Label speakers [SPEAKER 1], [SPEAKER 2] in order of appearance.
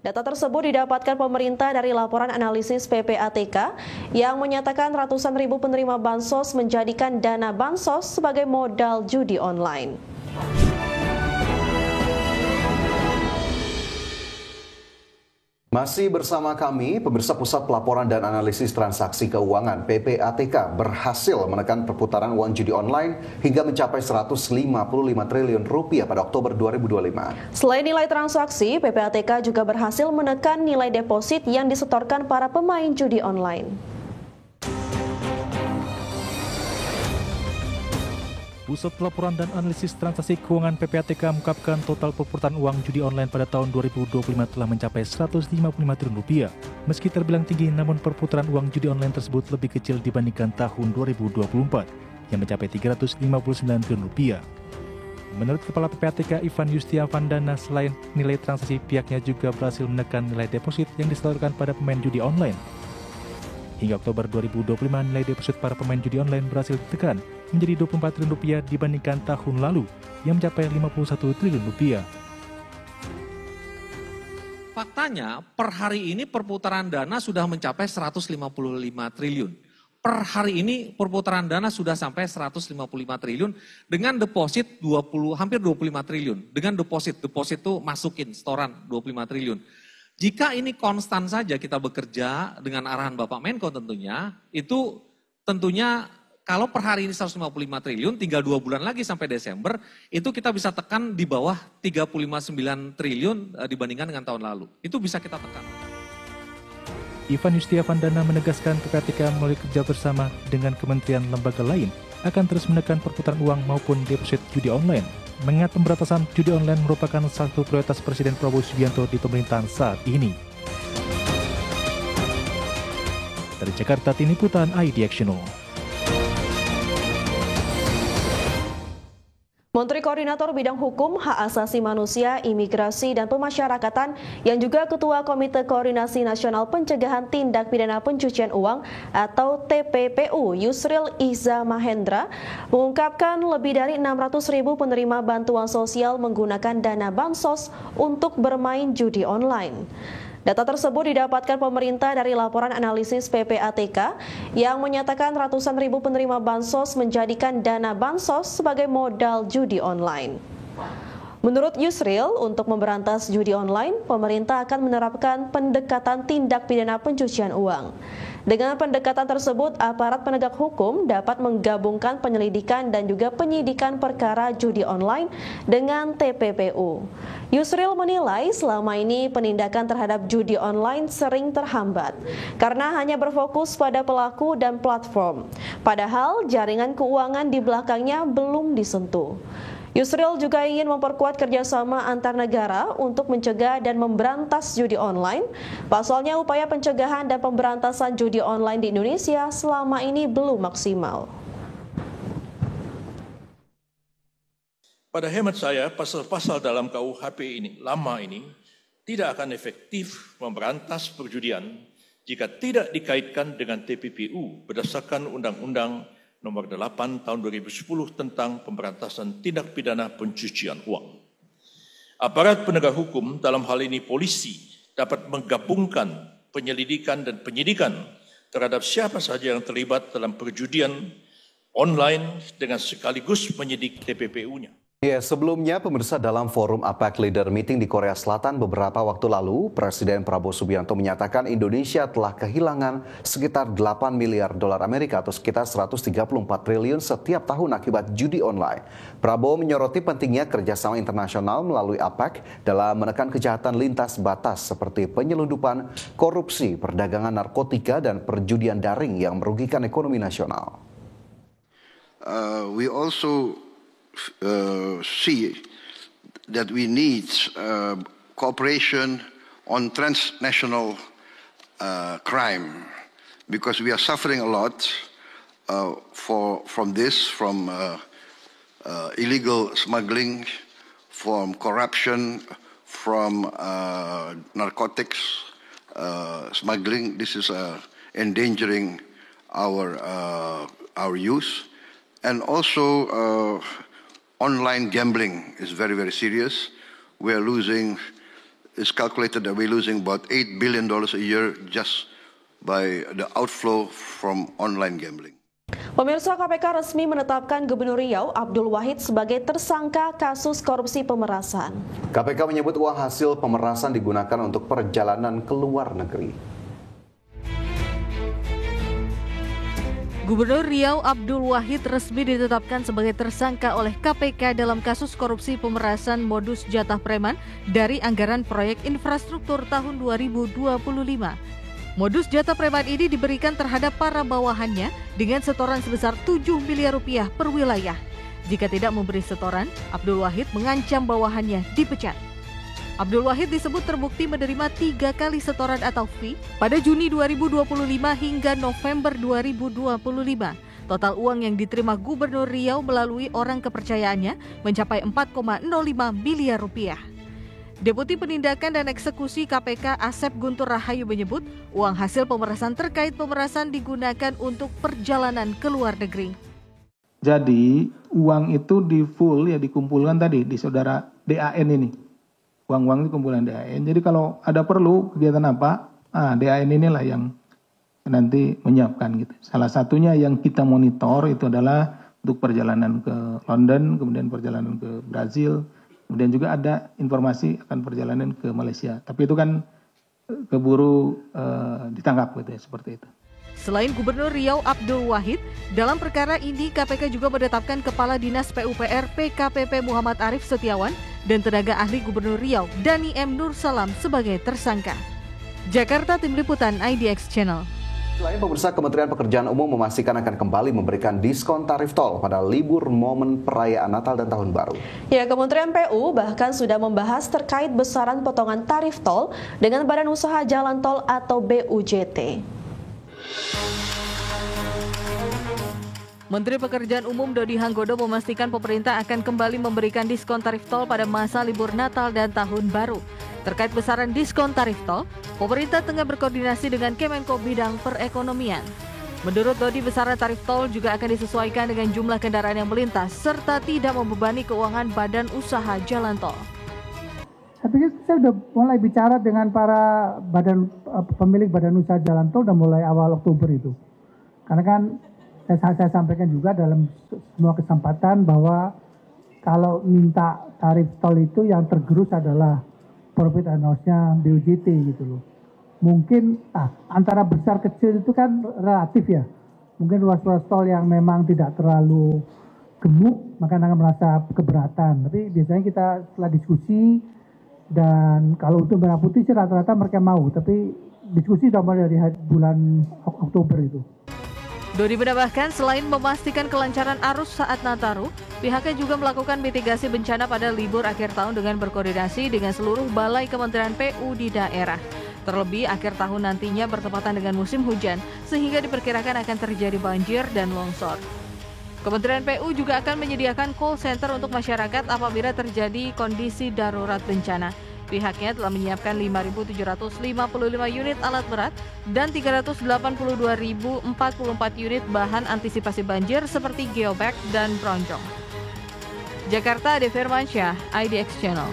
[SPEAKER 1] Data tersebut didapatkan pemerintah dari laporan analisis PPATK yang menyatakan ratusan ribu penerima bansos menjadikan dana bansos sebagai modal judi online.
[SPEAKER 2] Masih bersama kami, pemirsa Pusat Pelaporan dan Analisis Transaksi Keuangan (PPATK) berhasil menekan perputaran uang judi online hingga mencapai 155 triliun rupiah pada Oktober 2025.
[SPEAKER 1] Selain nilai transaksi, PPATK juga berhasil menekan nilai deposit yang disetorkan para pemain judi online.
[SPEAKER 3] Pusat Pelaporan dan Analisis Transaksi Keuangan PPATK mengungkapkan total perputaran uang judi online pada tahun 2025 telah mencapai 155 triliun rupiah. Meski terbilang tinggi, namun perputaran uang judi online tersebut lebih kecil dibandingkan tahun 2024 yang mencapai 359 triliun rupiah. Menurut Kepala PPATK Ivan Yustiavandana, selain nilai transaksi, pihaknya juga berhasil menekan nilai deposit yang disetorkan pada pemain judi online. Hingga Oktober 2025, nilai deposit para pemain judi online berhasil ditekan menjadi 24 triliun rupiah dibandingkan tahun lalu yang mencapai 51 triliun rupiah.
[SPEAKER 4] Faktanya, per hari ini perputaran dana sudah mencapai 155 triliun. Per hari ini perputaran dana sudah sampai 155 triliun dengan deposit hampir 25 triliun. Dengan deposit itu masukin setoran 25 triliun. Jika ini konstan saja kita bekerja dengan arahan Bapak Menko tentunya kalau per hari ini 155 triliun, tinggal 2 bulan lagi sampai Desember, itu kita bisa tekan di bawah 359 triliun dibandingkan dengan tahun lalu. Itu bisa kita tekan.
[SPEAKER 3] Ivan Yustiavandana menegaskan PPATK melalui kerja bersama dengan kementerian lembaga lain akan terus menekan perputaran uang maupun deposit judi online. Mengingat pemberantasan judi online merupakan satu prioritas Presiden Prabowo Subianto di pemerintahan saat ini. Dari Jakarta, Tim Liputan IDXNO.
[SPEAKER 1] Menteri Koordinator Bidang Hukum, Hak Asasi Manusia, Imigrasi, dan Pemasyarakatan yang juga Ketua Komite Koordinasi Nasional Pencegahan Tindak Pidana Pencucian Uang atau TPPU, Yusril Ihza Mahendra, mengungkapkan lebih dari 600 ribu penerima bantuan sosial menggunakan dana bansos untuk bermain judi online. Data tersebut didapatkan pemerintah dari laporan analisis PPATK yang menyatakan ratusan ribu penerima bansos menjadikan dana bansos sebagai modal judi online. Menurut Yusril, untuk memberantas judi online, pemerintah akan menerapkan pendekatan tindak pidana pencucian uang. Dengan pendekatan tersebut, aparat penegak hukum dapat menggabungkan penyelidikan dan juga penyidikan perkara judi online dengan TPPU. Yusril menilai selama ini penindakan terhadap judi online sering terhambat karena hanya berfokus pada pelaku dan platform. Padahal jaringan keuangan di belakangnya belum disentuh. Yusril juga ingin memperkuat kerjasama antar negara untuk mencegah dan memberantas judi online. Pasalnya upaya pencegahan dan pemberantasan judi online di Indonesia selama ini belum maksimal.
[SPEAKER 5] Pada hemat saya, pasal-pasal dalam KUHP lama ini tidak akan efektif memberantas perjudian jika tidak dikaitkan dengan TPPU berdasarkan Undang-Undang Nomor 8 Tahun 2010 tentang Pemberantasan Tindak Pidana Pencucian Uang. Aparat penegak hukum, dalam hal ini polisi, dapat menggabungkan penyelidikan dan penyidikan terhadap siapa saja yang terlibat dalam perjudian online dengan sekaligus menyidik TPPU-nya.
[SPEAKER 2] Ya, sebelumnya pemirsa, dalam forum APEC Leader Meeting di Korea Selatan beberapa waktu lalu, Presiden Prabowo Subianto menyatakan Indonesia telah kehilangan sekitar 8 miliar dolar Amerika atau sekitar 134 triliun setiap tahun akibat judi online. Prabowo menyoroti pentingnya kerjasama internasional melalui APEC dalam menekan kejahatan lintas batas seperti penyelundupan, korupsi, perdagangan narkotika, dan perjudian daring yang merugikan ekonomi nasional.
[SPEAKER 6] We also see that we need cooperation on transnational crime because we are suffering a lot from illegal smuggling, from corruption, from narcotics smuggling. This is endangering our youth, and also online gambling is very, very serious. We are losing it's calculated that we're losing about $8 billion a year just by the outflow from online gambling.
[SPEAKER 1] Pemirsa, KPK resmi menetapkan Gubernur Riau Abdul Wahid sebagai tersangka kasus korupsi pemerasan.
[SPEAKER 2] KPK menyebut uang hasil pemerasan digunakan untuk perjalanan ke luar negeri.
[SPEAKER 7] Gubernur Riau Abdul Wahid resmi ditetapkan sebagai tersangka oleh KPK dalam kasus korupsi pemerasan modus jatah preman dari anggaran proyek infrastruktur tahun 2025. Modus jatah preman ini diberikan terhadap para bawahannya dengan setoran sebesar 7 miliar rupiah per wilayah. Jika tidak memberi setoran, Abdul Wahid mengancam bawahannya dipecat. Abdul Wahid disebut terbukti menerima 3 kali setoran atau fee pada Juni 2025 hingga November 2025. Total uang yang diterima Gubernur Riau melalui orang kepercayaannya mencapai 4,05 miliar rupiah. Deputi Penindakan dan Eksekusi KPK Asep Guntur Rahayu menyebut uang hasil pemerasan terkait pemerasan digunakan untuk perjalanan ke luar negeri.
[SPEAKER 8] Jadi uang itu di full ya dikumpulkan tadi di saudara DAN ini. Uang-uang itu kumpulan DAN. Jadi kalau ada perlu kegiatan apa, DAN inilah yang nanti menyiapkan gitu. Salah satunya yang kita monitor itu adalah untuk perjalanan ke London, kemudian perjalanan ke Brazil. Kemudian juga ada informasi akan perjalanan ke Malaysia. Tapi itu kan keburu ditangkap gitu ya, seperti itu.
[SPEAKER 7] Selain Gubernur Riau Abdul Wahid, dalam perkara ini KPK juga menetapkan Kepala Dinas PUPR PKPP Muhammad Arif Setiawan dan tenaga ahli Gubernur Riau Dani M. Nur Salam sebagai tersangka. Jakarta, Tim Liputan IDX Channel.
[SPEAKER 2] Selain pemirsa, Kementerian Pekerjaan Umum memastikan akan kembali memberikan diskon tarif tol pada libur momen perayaan Natal dan Tahun Baru.
[SPEAKER 1] Ya, Kementerian PU bahkan sudah membahas terkait besaran potongan tarif tol dengan Badan Usaha Jalan Tol atau BUJT.
[SPEAKER 7] Menteri Pekerjaan Umum Dodi Hanggodo memastikan pemerintah akan kembali memberikan diskon tarif tol pada masa libur Natal dan Tahun Baru. Terkait besaran diskon tarif tol, pemerintah tengah berkoordinasi dengan Kemenko Bidang Perekonomian. Menurut Dodi, besaran tarif tol juga akan disesuaikan dengan jumlah kendaraan yang melintas serta tidak membebani keuangan Badan Usaha Jalan Tol.
[SPEAKER 9] Saya pikir saya sudah mulai bicara dengan para pemilik Badan Usaha Jalan Tol dan mulai awal Oktober itu. Karena kan saya sampaikan juga dalam semua kesempatan bahwa kalau minta tarif tol itu yang tergerus adalah profit and loss-nya BUJT gitu loh. Mungkin antara besar kecil itu kan relatif ya. Mungkin ruas-ruas tol yang memang tidak terlalu gemuk maka akan merasa keberatan. Tapi biasanya kita setelah diskusi dan kalau untuk merah putih sih rata-rata mereka mau. Tapi diskusi sudah mulai dari bulan Oktober itu.
[SPEAKER 7] Dodi menambahkan selain memastikan kelancaran arus saat Nataru, pihaknya juga melakukan mitigasi bencana pada libur akhir tahun dengan berkoordinasi dengan seluruh balai Kementerian PU di daerah. Terlebih akhir tahun nantinya bertepatan dengan musim hujan, sehingga diperkirakan akan terjadi banjir dan longsor. Kementerian PU juga akan menyediakan call center untuk masyarakat apabila terjadi kondisi darurat bencana. Pihaknya telah menyiapkan 5.755 unit alat berat dan 382.044 unit bahan antisipasi banjir seperti geobag dan bronjong. Jakarta, Ade Firmansyah, IDX Channel.